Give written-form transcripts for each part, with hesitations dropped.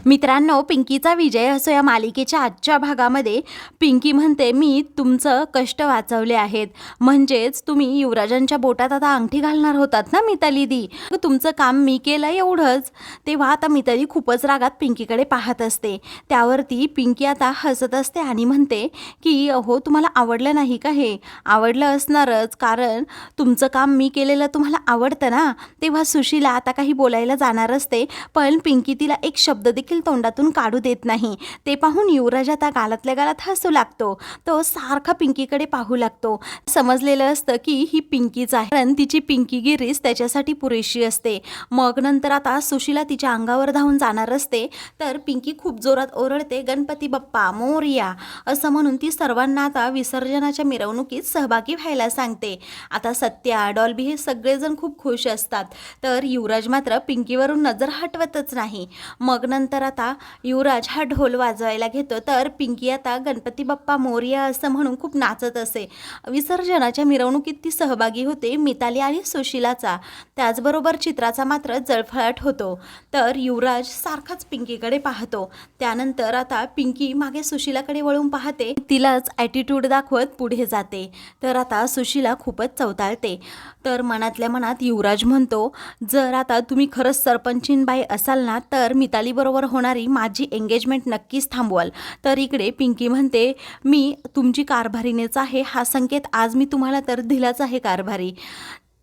मित्रांनो, पिंकीचा विजय असो या मालिकेच्या आजच्या भागामध्ये पिंकी म्हणते, मी तुमचं कष्ट वाचवले आहेत. म्हणजेच तुम्ही युवराजांच्या बोटात आता अंगठी घालणार होतात ना मिताली दी, तुमचं काम मी केलं एवढंच. तेव्हा आता मिताली खूपच रागात पिंकीकडे पाहत असते. त्यावरती पिंकी आता हसत असते आणि म्हणते की अहो, तुम्हाला आवडलं नाही का? हे आवडलं असणारच, कारण तुमचं काम मी केलेलं तुम्हाला आवडतं ना. तेव्हा सुशीला आता काही बोलायला जाणार असते, पण पिंकी तिला एक शब्द देखील तोंडातून काढू देत नाही. ते पाहून युवराज आता गालातल्या गालात हसू लागतो. तो सारखा पिंकीकडे पाहू लागतो. समजलेलं असतं की ही पिंकीच आहे, कारण तिची पिंकीगिरीच त्याच्यासाठी पुरेशी असते. मग नंतर आता सुशीला तिच्या अंगावर धावून जाणार असते, तर पिंकी खूप जोरात ओरडते, गणपती बाप्पा मोरया असं म्हणून ती सर्वांना आता विसर्जनाच्या मिरवणुकीत सहभागी व्हायला सांगते. आता सत्या, डॉल्बी हे सगळेजण खूप खुश असतात, तर युवराज मात्र पिंकीवरून नजर हटवतच नाही. मग नंतर आता युवराज हा ढोल वाजवायला घेतो, तर पिंकी आता गणपती बाप्पा मोरया असं म्हणून खूप नाचत असे. विसर्जनाच्या मिरवणुकीत ती सहभागी होते, मिताली आणि सुशीलाचा. त्याचबरोबर चित्राचा मात्र जळफळाट होतो. तर युवराज सारखाच पिंकीकडे पाहतो. त्यानंतर आता पिंकी मागे सुशीलाकडे वळून पाहते, तिलाच ॲटिट्यूड दाखवत पुढे जाते. तर आता सुशीला खूपच चवताळते. तर मनातल्या मनात युवराज म्हणतो, जर आता तुम्ही खरंच सरपंचीनबाई असाल ना, तर मिताली बरोबर होणारी माझी एंगेजमेंट नक्कीच थांबवाल. तर इकडे पिंकी म्हणते, मी तुमची कारभारीनेच आहे, हा संकेत आज मी तुम्हाला तर दिलाच आहे कारभारी.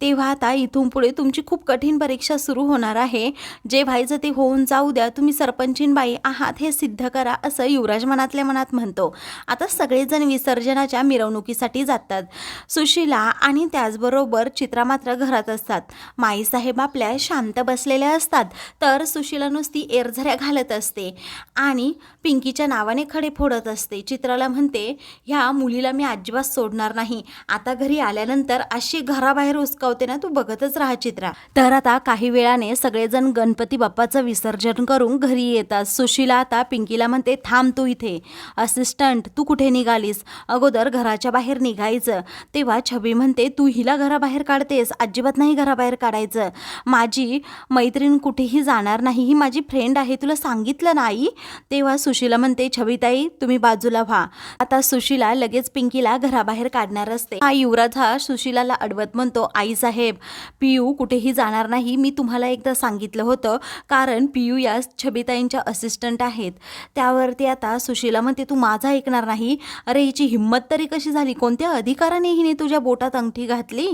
तेव्हा आता इथून पुढे तुमची खूप कठीण परीक्षा सुरू होणार आहे. जे व्हायचं ते होऊन जाऊ द्या, तुम्ही सरपंचीनबाई आहात हे सिद्ध करा, असं युवराज मनातल्या मनात म्हणतो. आता सगळेजण विसर्जनाच्या मिरवणुकीसाठी जातात. सुशीला आणि त्याचबरोबर चित्रा मात्र घरात असतात. माईसाहेब आपल्या शांत बसलेल्या असतात, तर सुशीला नुसती एरझऱ्या घालत असते आणि पिंकीच्या नावाने खडे फोडत असते. चित्राला म्हणते, ह्या मुलीला मी अजिबात सोडणार नाही. आता घरी आल्यानंतर अशी घराबाहेर होते ना, तू बघतच राहा चित्रा. तर आता काही वेळाने सगळेजण गणपती बाप्पाचं विसर्जन करून घरी येतात. सुशीला आता पिंकीला म्हणते, थांब तू इथे. असिस्टंट, तू कुठे निघालीस? अगोदर घराच्या बाहेर निघायचं. तेव्हा छबी म्हणते, तू हिला घराबाहेर काढतेस? अजिबात नाही घराबाहेर काढायचं. माझी मैत्रीण कुठेही जाणार नाही, ही माझी फ्रेंड आहे, तुला सांगितलं नाही? तेव्हा सुशीला म्हणते, छबीताई तुम्ही बाजूला व्हा. आता सुशीला लगेच पिंकीला घराबाहेर काढणार असते. हा युवराज हा सुशीलाला अडवत म्हणतो, आई साहेब, पियू कुठेही जाणार नाही, मी तुम्हाला एकदा सांगितलं होतं, कारण पियू या छबीताईंच्या असिस्टंट आहेत. त्यावरती आता सुशीला म्हणते, तू माझा ऐकणार नाही? अरे हिची हिंमत तरी कशी झाली, कोणत्या अधिकाराने हिने तुझ्या बोटात अंगठी घातली?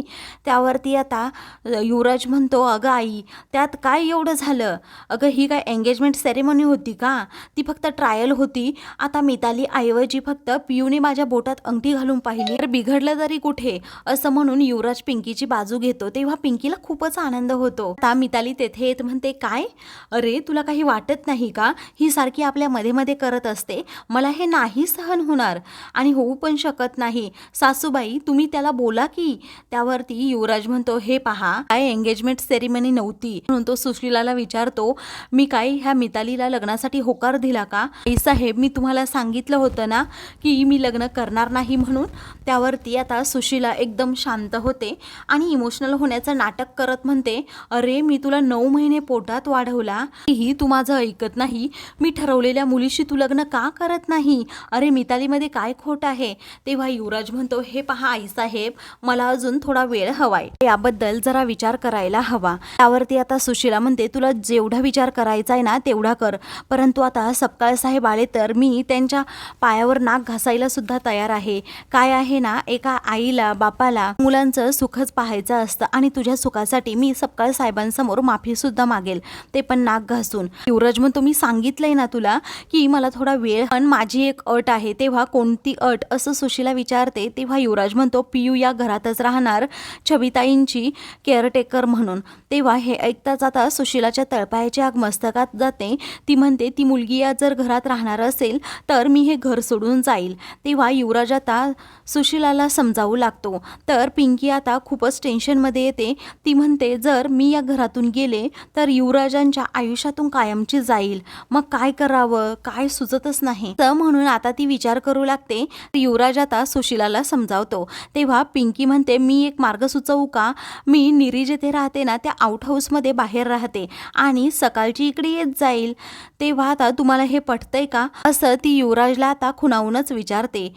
त्यावरती आता युवराज म्हणतो, अगं आई, त्यात काय एवढं झालं? अगं ही काय एंगेजमेंट सेरेमनी होती का? ती फक्त ट्रायल होती. आता मिताली ऐवजी फक्त पियूने माझ्या बोटात अंगठी घालून पाहिली, तर बिघडलं तरी कुठे, असं म्हणून युवराज पिंकीची बाजू घेतो. तेव्हा पिंकीला खूपच आनंद होतो. आता मिताली तेथे येत म्हणते, काय अरे तुला काही वाटत नाही का? ही सारखी आपल्या मध्ये मध्ये करत असते, मला हे नाही सहन होणार आणि होऊ पण शकत नाही. सासूबाई तुम्ही त्याला बोला की. त्यावरती युवराज म्हणतो, हे पहा, काय एंगेजमेंट सेरेमनी नव्हती. म्हणून तो सुशीलाला विचारतो, मी काय ह्या मितालीला लग्नासाठी होकार दिला का? आई साहेब, मी तुम्हाला सांगितलं होतं ना की मी लग्न करणार नाही म्हणून. त्यावरती आता सुशीला एकदम शांत होते आणि इमोशनल होण्याचं नाटक करत म्हणते, अरे मी तुला 9 महिने पोटात वाढवला, ही तू माझं ऐकत नाही. मी ठरवलेल्या मुलीशी तू लग्न का करत नाही? अरे मितालीमध्ये काय खोट आहे? तेव्हा युवराज म्हणतो, हे पहा आईसाहेब, मला अजून थोडा वेळ हवाय, याबद्दल जरा विचार करायला हवा. त्यावरती आता सुशीला म्हणते, तुला जेवढा विचार करायचा आहे ना तेवढा कर, परंतु आता सपकाळ साहेब आले तर मी त्यांच्या पायावर नाक घासायला सुद्धा तयार आहे. काय आहे ना, एका आईला बापाला मुलांचं सुखच पाहायचं असतं आणि तुझ्या सुखासाठी मी सपकाळ साहेबांसमोर माफी सुद्धा मागेल, ते पण नाक घासून. युवराज म्हणतो, मी सांगितलंय ना तुला की मला थोडा वेळ, पण माझी एक अट आहे. तेव्हा कोणती अट, असं सुशीला विचारते. तेव्हा युवराज म्हणतो, पियू या घरातच राहणार, छबिताईंची केअरटेकर म्हणून. तेव्हा हे ऐकताच आता सुशीलाच्या तळपायाची आग मस्तकात जाते. ती म्हणते, ती मुलगी या जर घरात राहणार असेल तर मी हे घर सोडून जाईल. तेव्हा युवराज आता सुशीलाला समजावू लागतो. तर पिंकी आता खूपच टेन्शन टेन्शनमध्ये येते. ती म्हणते जर मी या घरातून गेले तर युवराजांच्या आयुष्यातून कायमची जाईल. मग काय करावं काय सुचतच नाही. तर म्हणून आता ती विचार करू लागते. युवराज आता सुशिलाला समजावतो. तेव्हा पिंकी म्हणते मी एक मार्ग सुचवू का? मी निरी जिथे राहते ना त्या आउट हाऊसमध्ये बाहेर राहते आणि सकाळची इकडे येत जाईल. तेव्हा आता तुम्हाला हे पटतंय का? असं ती युवराजला आता खुणावूनच विचारते.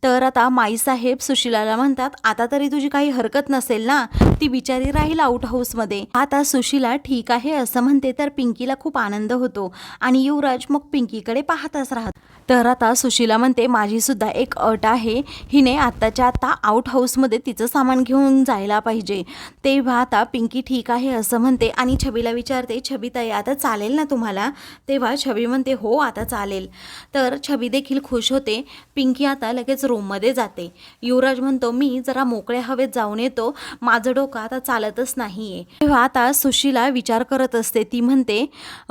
तर आता माईसाहेब सुशिलाला म्हणतात आता तरी तुझी काही हरकत नसेल ना? ती बिचारी राहील आउट हाऊसमध्ये. आता सुशिला ठीक आहे असं म्हणते. तर पिंकीला खूप आनंद होतो आणि युवराज मग पिंकीकडे पाहतच राहत. तर आता सुशिला म्हणते माझी सुद्धा एक अट आहे. हिने आत्ताच्या आत्ता आउट हाऊसमध्ये तिचं सामान घेऊन जायला पाहिजे. तेव्हा आता पिंकी ठीक आहे असं म्हणते आणि छबीला विचारते छबीताई आता चालेल ना तुम्हाला? तेव्हा छबी म्हणते हो आता चालेल. तर छबी देखील खुश होते. पिंकी आता लगेच रूममध्ये जाते. युवराज म्हणतो मी जरा मोकळ्या हवेत जाऊन येतो. माझं डोकं आता चालतच नाहीये. तेव्हा आता सुशिला विचार करत असते. ती म्हणते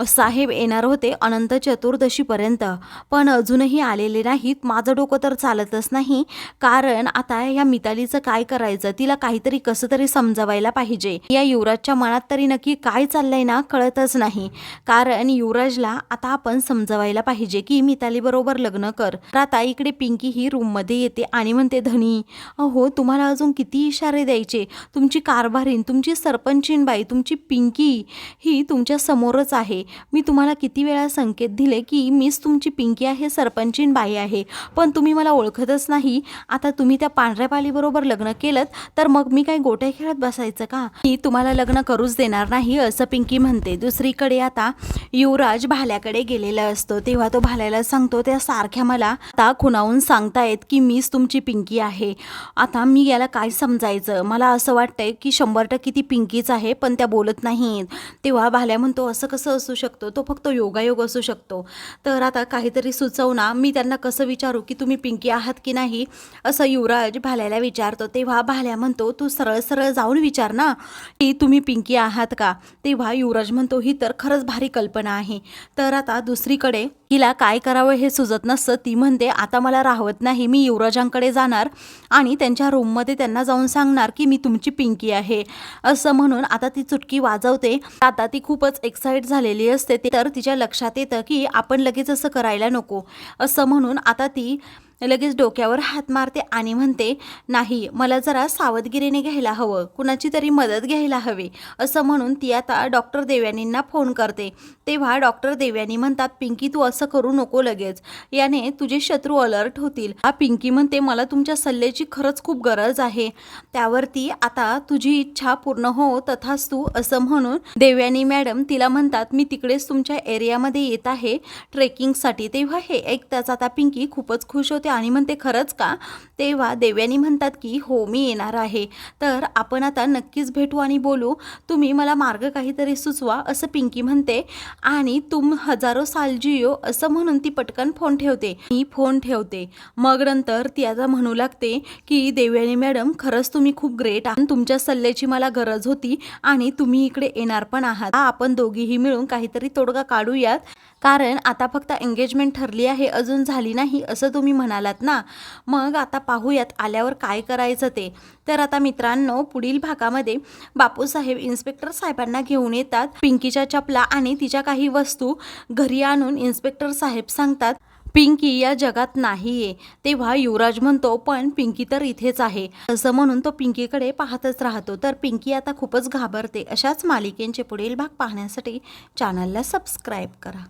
साहेब येणार होते अनंत चतुर्दशीपर्यंत पण अजूनही आलेले नाहीत. माझं डोकं तर चालतच नाही. कारण आता या मितालीचं काय करायचं? तिला काहीतरी कसं तरी समजावायला पाहिजे. या युवराजच्या मनात तरी नक्की काय चाललंय ना कळतच नाही. कारण युवराजला आता आपण समजावायला पाहिजे की मिताली बरोबर लग्न कर. तर आता इकडे पिंकी ही रूममध्ये येते आणि म्हणते धनी अहो तुम्हाला अजून किती इशारे द्यायचे? तुमची कारभारीण तुमची सरपंचीन बाई तुमची पिंकी ही तुमच्या समोरच आहे. मी तुम्हाला किती वेळा संकेत दिले की मीच तुमची पिंकी आहे सरपंचीन बाई आहे पण तुम्ही मला ओळखतच नाही. आता तुम्ही त्या पांढऱ्या पालीबरोबर लग्न केलं तर मग मी काही गोट्या खेळत बसायचं का? मी तुम्हाला लग्न करूच देणार नाही असं पिंकी म्हणते. दुसरीकडे आता युवराज भाल्याकडे गेलेला असतो. तेव्हा तो भाल्याला सांगतो त्या सारख्या मला आता खुणावून सांगतायत की मीच तुमची पिंकी आहे. आता मी याला काय समजायचं? मला असं वाटतंय की 100% ती पिंकीच आहे पण त्या बोलत नाहीत. तेव्हा भाल्या म्हणतो असं कसं असू शकतो? तो फक्त योगायोग असू शकतो. तर आता काहीतरी सुचव ना. मी त्यांना कसं विचारू की तुम्ही पिंकी आहात की नाही असं युवराज भाल्याला विचारतो. तेव्हा भाल्या म्हणतो तू सरळ सरळ जाऊन विचार ना की तुम्ही पिंकी आहात का? तेव्हा युवराज म्हणतो ही तर खरंच भारी कल्पना आहे. तर आता दुसरीकडे हिला काय करावं हे सुचत नसतं. ती म्हणते आता मला राहवत नाही. मी युवराजांकडे जाणार आणि त्यांच्या रूममध्ये त्यांना जाऊन सांगणार की मी तुमची पिंकी आहे असं म्हणून आता ती चुटकी वाजवते. आता ती खूपच एक्साइट झालेली असते. तर तिच्या लक्षात येतं की आपण लगेच असं करायला नको असं म्हणून आता ती लगेच डोक्यावर हात मारते आणि म्हणते नाही मला जरा सावधगिरीने घ्यायला हवं. कुणाची तरी मदत घ्यायला हवी असं म्हणून ती आता डॉक्टर देवयानींना फोन करते. तेव्हा डॉक्टर देवयानी म्हणतात पिंकी तू असं करू नको लगेच. याने तुझे शत्रू अलर्ट होतील. पिंकी म्हणते मला तुमच्या सल्ल्याची खरंच खूप गरज आहे. त्यावरती आता तुझी इच्छा पूर्ण हो तथास्तु असं म्हणून देवयानी मॅडम तिला म्हणतात मी तिकडेच तुमच्या एरियामध्ये येत आहे ट्रेकिंगसाठी. तेव्हा हे ऐकताच आता पिंकी खूपच खुश होते आणि म्हणते खरंच का? तेव्हा देवयानी म्हणतात की हो मी येणार आहे. तर आपण आता नक्कीच भेटू आणि बोलू. तुम्ही मला मार्ग काहीतरी सुचवा असं पिंकी म्हणते आणि तुम हजारो साल जियो असं म्हणून ती पटकन फोन ठेवते. मी फोन ठेवते. मग नंतर ती आता म्हणू लागते की देवयानी मॅडम खरंच तुम्ही खूप ग्रेट आहात. तुमच्या सल्ल्याची मला गरज होती आणि तुम्ही इकडे येणार पण आहात. आपण दोघीही मिळून काहीतरी तोडगा काढूयात. कारण आता फक्त एंगेजमेंट ठरली आहे अजून झाली नाही असं तुम्ही म्हणालात ना. मग आता पाहूयात आल्यावर काय करायचं ते. तर आता मित्रांनो पुढील भागामध्ये बापूसाहेब इन्स्पेक्टर साहेबांना घेऊन येतात. पिंकीच्या चपला आणि तिच्या काही वस्तू घरी आणून इन्स्पेक्टर साहेब सांगतात पिंकी या जगात नाहीये. तेव्हा युवराज म्हणतो पण पिंकी तर इथेच आहे असं म्हणून तो पिंकीकडे पाहतच राहतो. तर पिंकी आता खूपच घाबरते. अशाच मालिकेंचे पुढील भाग पाहण्यासाठी चॅनलला सबस्क्राईब करा.